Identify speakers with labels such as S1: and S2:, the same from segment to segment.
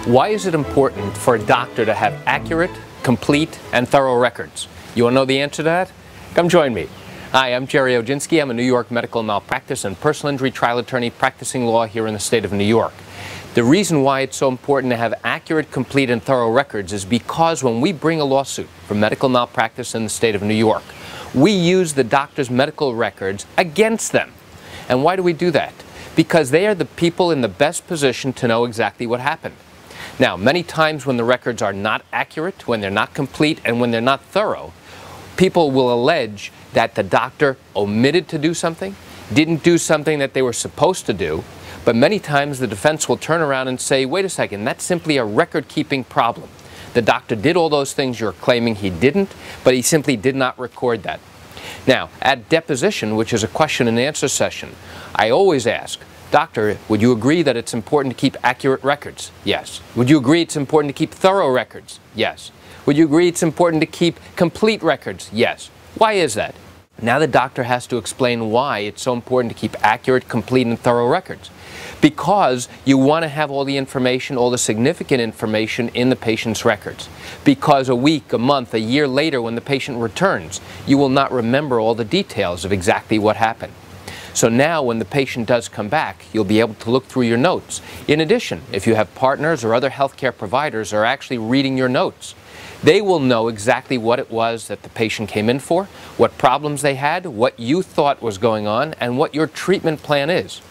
S1: Why is it important for a doctor to have accurate, complete, and thorough records? You want to know the answer to that? Come join me. Hi, I'm Gerry Oginski. I'm a New York medical malpractice and personal injury trial attorney practicing law here in the state of New York. The reason why it's so important to have accurate, complete, and thorough records is because when we bring a lawsuit for medical malpractice in the state of New York, we use the doctor's medical records against them. And why do we do that? Because they are the people in the best position to know exactly what happened. Now, many times when the records are not accurate, when they're not complete, and when they're not thorough, people will allege that the doctor omitted to do something, didn't do something that they were supposed to do, but many times the defense will turn around and say, wait a second, that's simply a record-keeping problem. The doctor did all those things you're claiming he didn't, but he simply did not record that. Now, at deposition, which is a question and answer session, I always ask, Doctor, would you agree that it's important to keep accurate records? Yes. Would you agree it's important to keep thorough records? Yes. Would you agree it's important to keep complete records? Yes. Why is that? Now the doctor has to explain why it's so important to keep accurate, complete, and thorough records. Because you want to have all the information, all the significant information in the patient's records. Because a week, a month, a year later when the patient returns, you will not remember all the details of exactly what happened. So now when the patient does come back, you'll be able to look through your notes. In addition, if you have partners or other healthcare providers are actually reading your notes, they will know exactly what it was that the patient came in for, what problems they had, what you thought was going on, and what your treatment plan is.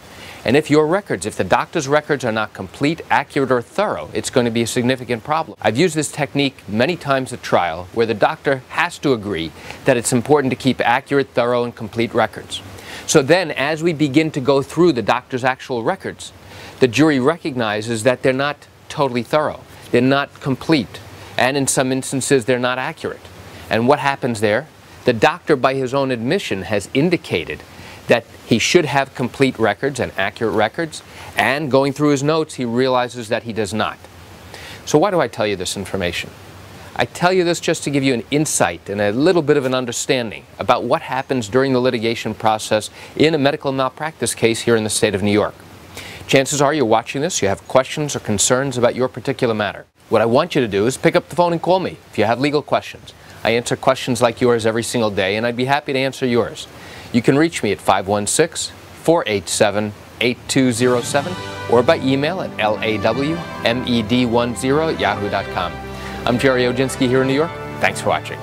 S1: And if the doctor's records are not complete, accurate, or thorough, it's going to be a significant problem. I've used this technique many times at trial where the doctor has to agree that it's important to keep accurate, thorough, and complete records. So then, as we begin to go through the doctor's actual records, the jury recognizes that they're not totally thorough, they're not complete, and in some instances they're not accurate. And what happens there? The doctor, by his own admission, has indicated that he should have complete records and accurate records, and going through his notes he realizes that he does not. So why do I tell you this information? I tell you this just to give you an insight and a little bit of an understanding about what happens during the litigation process in a medical malpractice case here in the state of New York. Chances are you're watching this, you have questions or concerns about your particular matter. What I want you to do is pick up the phone and call me if you have legal questions. I answer questions like yours every single day, and I'd be happy to answer yours. You can reach me at 516-487-8207 or by email at lawmed10@yahoo.com. I'm Gerry Oginski here in New York. Thanks for watching.